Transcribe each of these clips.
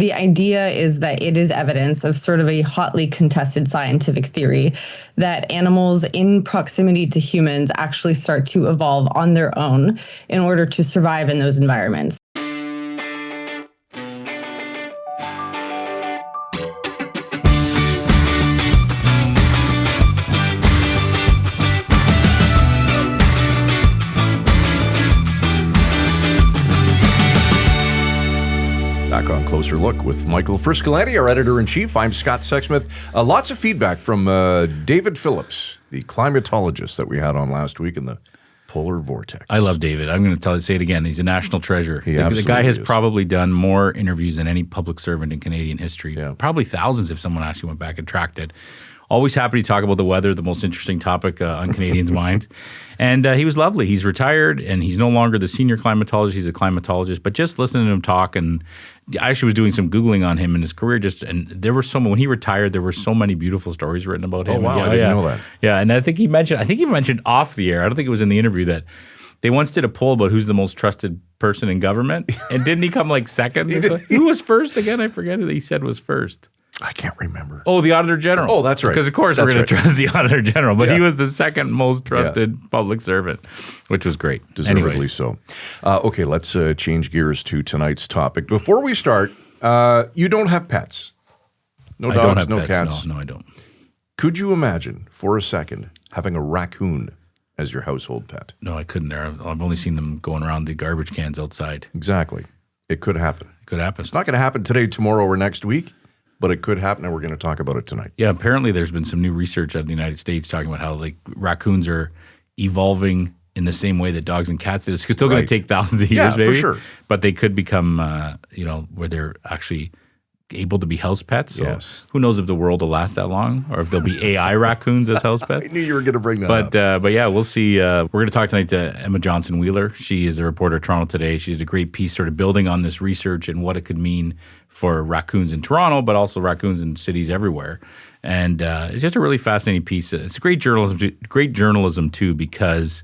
the idea is that it is evidence of sort of a hotly contested scientific theory that animals in proximity to humans actually start to evolve on their own in order to survive in those environments. Back on Closer Look with Michael Friscolanti, our editor-in-chief. I'm Scott Sexsmith. Lots of feedback from David Phillips, the climatologist that we had on last week in the polar vortex. I love David. I'm going to say it again. He's a national treasure. The guy has is. probably done more interviews than any public servant in Canadian history. Yeah. Probably thousands if someone actually went back and tracked it. Always happy to talk about the weather, the most interesting topic on Canadians' minds. And he was lovely. He's retired, and he's no longer the senior climatologist. He's a climatologist. But just listening to him talk, and I actually was doing some Googling on him and his career. And there were when he retired, there were so many beautiful stories written about him. Oh, wow. Yeah, I didn't know that. Yeah, and I think he mentioned off the air, I don't think it was in the interview, that they once did a poll about who's the most trusted person in government. And didn't he come like second? Who was first again? I forget who he said was first. I can't remember. Oh, the Auditor General. Oh, that's right. Because, of course, we're going to trust the Auditor General. But he was the second most trusted public servant, which was great. Deservedly so. Okay, let's change gears to tonight's topic. Before we start, you don't have pets. No dogs, I don't have no pets. cats. No, I don't. Could you imagine, for a second, having a raccoon as your household pet? No, I couldn't. I've only seen them going around the garbage cans outside. Exactly. It could happen. It could happen. It's not going to happen today, tomorrow, or next week, but it could happen, and we're going to talk about it tonight. Yeah, apparently there's been some new research out of the United States talking about how raccoons are evolving in the same way that dogs and cats did. It's still going to take thousands of years, maybe. For sure. But they could become, where they're actually able to be house pets. So who knows if the world will last that long, or if there'll be AI raccoons as house pets. I knew you were going to bring that up. But yeah, we'll see. We're going to talk tonight to Emma Johnston-Wheeler. She is a reporter at TorontoToday. She did a great piece sort of building on this research and what it could mean for raccoons in Toronto, but also raccoons in cities everywhere. And it's just a really fascinating piece. It's great journalism too, because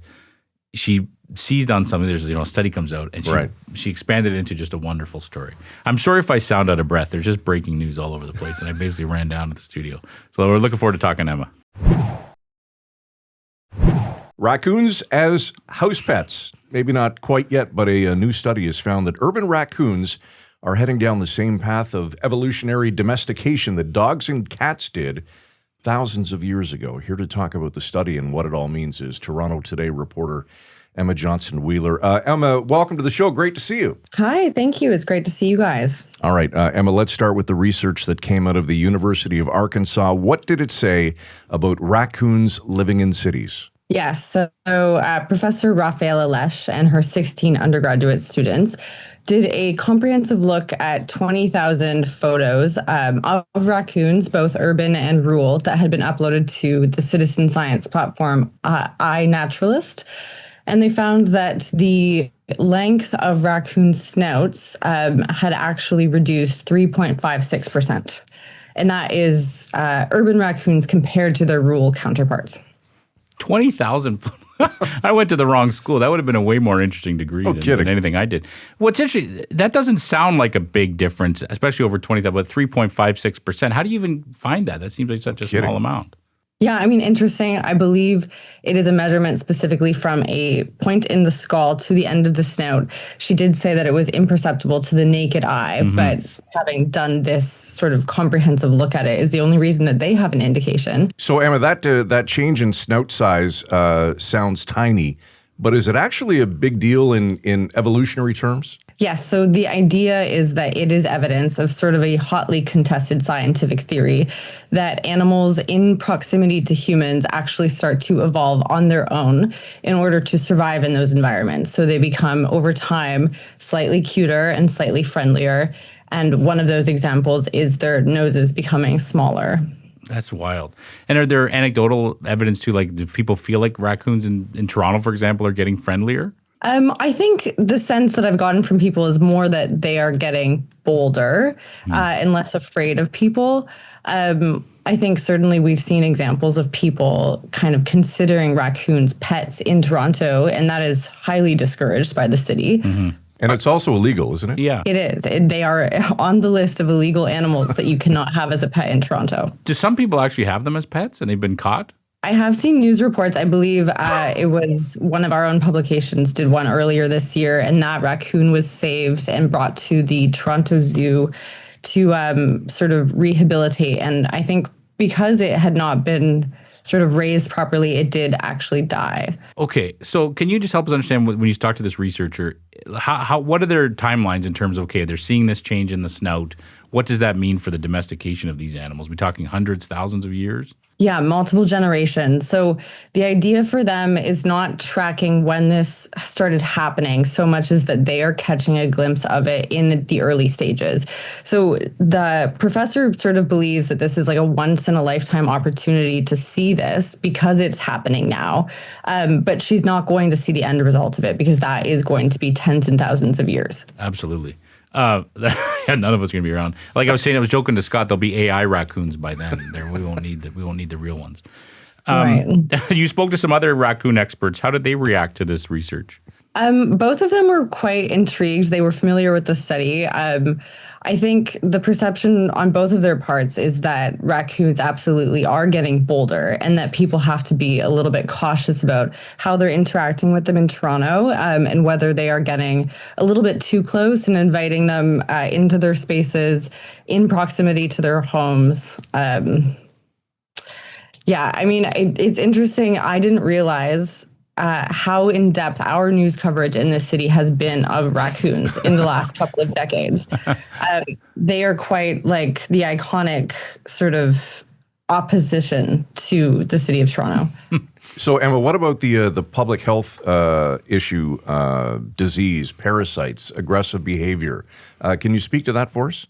she seized on something. There's a study comes out, and she expanded it into just a wonderful story. I'm sorry if I sound out of breath. There's just breaking news all over the place, and I basically ran down to the studio. So we're looking forward to talking to Emma. Raccoons as house pets. Maybe not quite yet, but a new study has found that urban raccoons are heading down the same path of evolutionary domestication that dogs and cats did thousands of years ago. Here to talk about the study and what it all means is Toronto Today reporter Emma Johnston-Wheeler. Emma, welcome to the show. Great to see you. Hi, thank you. It's great to see you guys. All right, Emma, let's start with the research that came out of the University of Arkansas. What did it say about raccoons living in cities? Yes, so Professor Rafaela Lesh and her 16 undergraduate students did a comprehensive look at 20,000 photos of raccoons, both urban and rural, that had been uploaded to the citizen science platform iNaturalist. And they found that the length of raccoon snouts had actually reduced 3.56%. And that is urban raccoons compared to their rural counterparts. 20,000. I went to the wrong school. That would have been a way more interesting degree than anything I did. What's interesting, that doesn't sound like a big difference, especially over 20,000, but 3.56%. How do you even find that? That seems like such a small amount. Yeah, I mean, interesting. I believe it is a measurement specifically from a point in the skull to the end of the snout. She did say that it was imperceptible to the naked eye, but having done this sort of comprehensive look at it is the only reason that they have an indication. So, Emma, that change in snout size sounds tiny, but is it actually a big deal in evolutionary terms? Yes. So the idea is that it is evidence of sort of a hotly contested scientific theory that animals in proximity to humans actually start to evolve on their own in order to survive in those environments. So they become, over time, slightly cuter and slightly friendlier. And one of those examples is their noses becoming smaller. That's wild. And are there anecdotal evidence too, like do people feel like raccoons in Toronto, for example, are getting friendlier? I think the sense that I've gotten from people is more that they are getting bolder and less afraid of people. I think certainly we've seen examples of people kind of considering raccoons pets in Toronto, and that is highly discouraged by the city. And it's also illegal, isn't it? Yeah. It is. They are on the list of illegal animals that you cannot have as a pet in Toronto. Do some people actually have them as pets and they've been caught? I have seen news reports. I believe it was one of our own publications did one earlier this year, and that raccoon was saved and brought to the Toronto Zoo to sort of rehabilitate. And I think because it had not been sort of raised properly, it did actually die. Okay, so can you just help us understand when you talk to this researcher, what are their timelines in terms of, okay, they're seeing this change in the snout. What does that mean for the domestication of these animals? We're talking hundreds, thousands of years? Yeah, multiple generations. So the idea for them is not tracking when this started happening so much as that they are catching a glimpse of it in the early stages. So the professor sort of believes that this is like a once in a lifetime opportunity to see this because it's happening now. But she's not going to see the end result of it because that is going to be tens and thousands of years. Absolutely. None of us are going to be around. Like I was saying, I was joking to Scott, there'll be AI raccoons by then. We won't need the real ones. Right. You spoke to some other raccoon experts. How did they react to this research? Both of them were quite intrigued. They were familiar with the study. I think the perception on both of their parts is that raccoons absolutely are getting bolder and that people have to be a little bit cautious about how they're interacting with them in Toronto and whether they are getting a little bit too close and inviting them into their spaces in proximity to their homes. Yeah, I mean, it's interesting. I didn't realize how in-depth our news coverage in this city has been of raccoons in the last couple of decades. They are quite like the iconic sort of opposition to the city of Toronto. So, Emma, what about the public health issue, disease, parasites, aggressive behavior? Can you speak to that for us?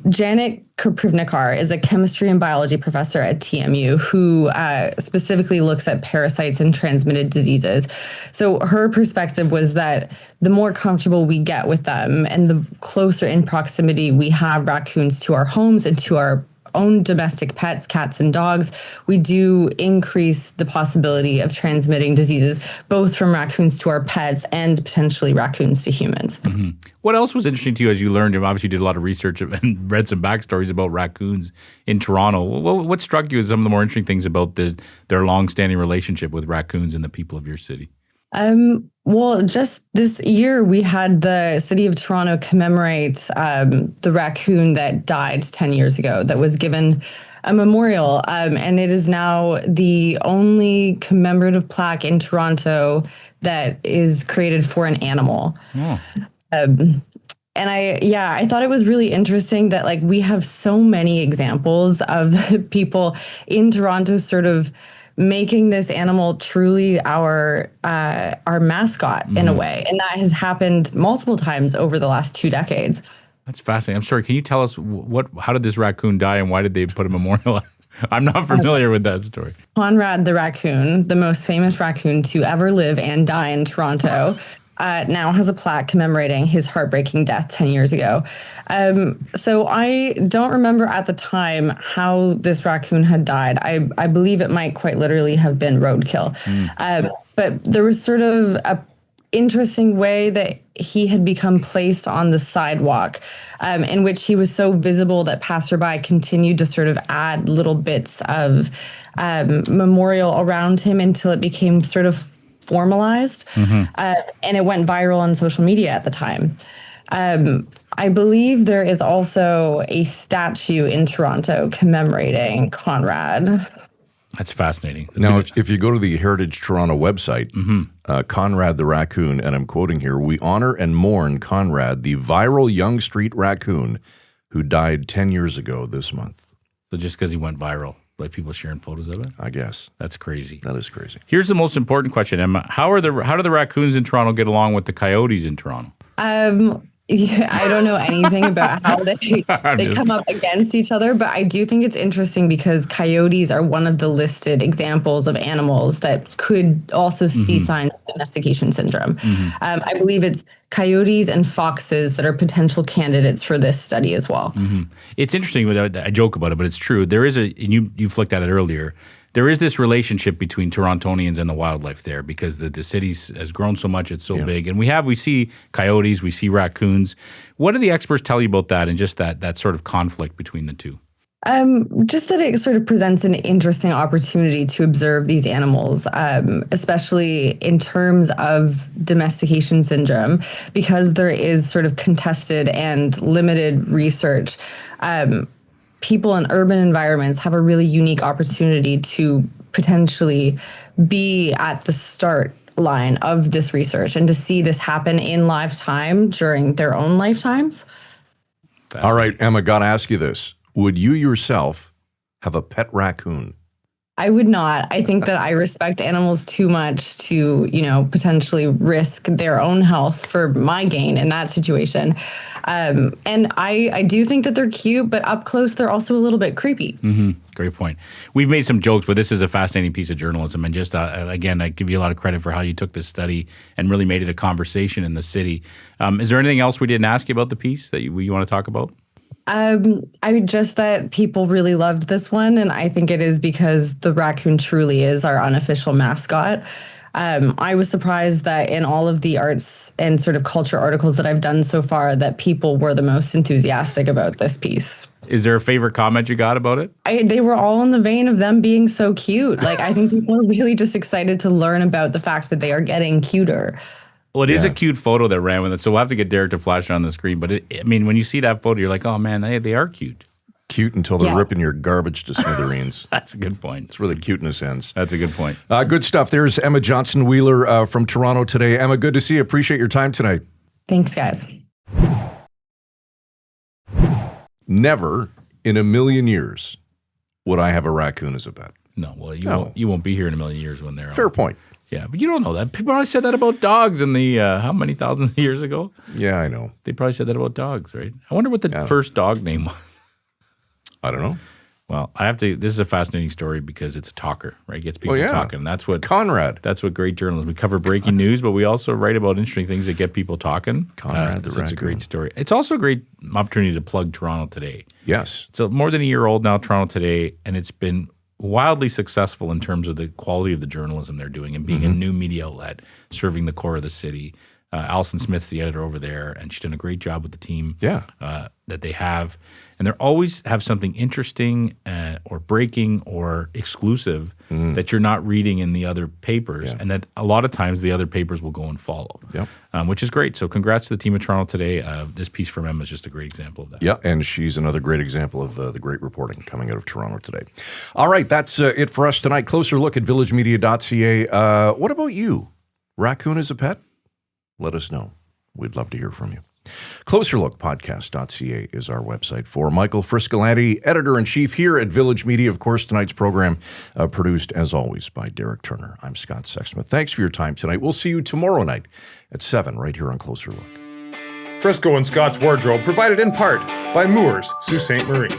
Janet Krivnikar is a chemistry and biology professor at TMU who specifically looks at parasites and transmitted diseases. So her perspective was that the more comfortable we get with them and the closer in proximity we have raccoons to our homes and to our own domestic pets, cats and dogs, we do increase the possibility of transmitting diseases, both from raccoons to our pets and potentially raccoons to humans. Mm-hmm. What else was interesting to you as you learned? Obviously, you did a lot of research and read some backstories about raccoons in Toronto. What struck you as some of the more interesting things about their long-standing relationship with raccoons and the people of your city? Well, just this year, we had the city of Toronto commemorate the raccoon that died 10 years ago that was given a memorial. And it is now the only commemorative plaque in Toronto that is created for an animal. Oh. And I thought it was really interesting that like we have so many examples of people in Toronto sort of making this animal truly our mascot in a way. And that has happened multiple times over the last 2 decades. That's fascinating. I'm sorry, can you tell us how did this raccoon die and why did they put a memorial? I'm not familiar with that story. Conrad the raccoon, the most famous raccoon to ever live and die in Toronto, now has a plaque commemorating his heartbreaking death 10 years ago. So I don't remember at the time how this raccoon had died. I believe it might quite literally have been roadkill. But there was sort of a interesting way that he had become placed on the sidewalk, in which he was so visible that passerby continued to sort of add little bits of memorial around him until it became sort of formalized, and it went viral on social media at the time. I believe there is also a statue in Toronto commemorating Conrad. That's fascinating. Now, if you go to the Heritage Toronto website, Conrad the raccoon, and I'm quoting here, "We honor and mourn Conrad, the viral Yonge Street raccoon who died 10 years ago this month." So just because he went viral, like people sharing photos of it? I guess. That's crazy. That is crazy. Here's the most important question, Emma. How do the raccoons in Toronto get along with the coyotes in Toronto? Yeah, I don't know anything about how they come up against each other, but I do think it's interesting because coyotes are one of the listed examples of animals that could also see signs of domestication syndrome. I believe it's coyotes and foxes that are potential candidates for this study as well. It's interesting. I joke about it, but it's true. There is and you flicked at it earlier. there is this relationship between Torontonians and the wildlife there because the city has grown so much, it's so big. And we see coyotes, we see raccoons. What do the experts tell you about that and just that sort of conflict between the two? Just that it sort of presents an interesting opportunity to observe these animals, especially in terms of domestication syndrome, because there is sort of contested and limited research. People in urban environments have a really unique opportunity to potentially be at the start line of this research and to see this happen in live time during their own lifetimes. All right, Emma, got to ask you this. Would you yourself have a pet raccoon? I would not. I think that I respect animals too much to, potentially risk their own health for my gain in that situation. And I do think that they're cute, but up close, they're also a little bit creepy. Mm-hmm. Great point. We've made some jokes, but this is a fascinating piece of journalism. And just, again, I give you a lot of credit for how you took this study and really made it a conversation in the city. Is there anything else we didn't ask you about the piece that you want to talk about? Just that people really loved this one, and I think it is because the raccoon truly is our unofficial mascot. I was surprised that in all of the arts and sort of culture articles that I've done so far, that people were the most enthusiastic about this piece. Is there a favorite comment you got about it? They were all in the vein of them being so cute. Like, I think people are really just excited to learn about the fact that they are getting cuter. Well, it is a cute photo that ran with it, so we'll have to get Derek to flash it on the screen. But when you see that photo, you're like, oh man, they are cute. Cute until they're ripping your garbage to smithereens. That's a good point. It's where the cuteness ends. That's a good point. Good stuff. There's Emma Johnston-Wheeler from Toronto Today. Emma, good to see you. Appreciate your time tonight. Thanks, guys. Never in a million years would I have a raccoon as a pet. No, well, you won't be here in a million years when they're Fair point. Yeah, but you don't know that. People always said that about dogs in the, how many thousands of years ago? Yeah, I know. They probably said that about dogs, right? I wonder what the first dog name was. I don't know. Well, this is a fascinating story because it's a talker, right? It gets people talking. That's what Conrad. That's what great journalism. We cover breaking news, but we also write about interesting things that get people talking. Conrad the so it's a raccoon. great story. It's also a great opportunity to plug Toronto Today. Yes. It's more than a year old now, Toronto Today, and it's been wildly successful in terms of the quality of the journalism they're doing and being a new media outlet serving the core of the city. Alison Smith's the editor over there, and she's done a great job with the team that they have. And they always have something interesting or breaking or exclusive that you're not reading in the other papers, and that a lot of times the other papers will go and follow, which is great. So congrats to the team at Toronto Today. This piece from Emma is just a great example of that. Yeah, and she's another great example of the great reporting coming out of Toronto Today. All right, that's it for us tonight. Closer look at villagemedia.ca. What about you? Raccoon as a pet? Let us know. We'd love to hear from you. Closer Look Podcast.ca is our website. For Michael Friscolanti, editor-in-chief here at Village Media. Of course, tonight's program produced, as always, by Derek Turner. I'm Scott Sexsmith. Thanks for your time tonight. We'll see you tomorrow night at 7 right here on Closer Look. Frisco and Scott's wardrobe provided in part by Moores, Sault Ste. Marie.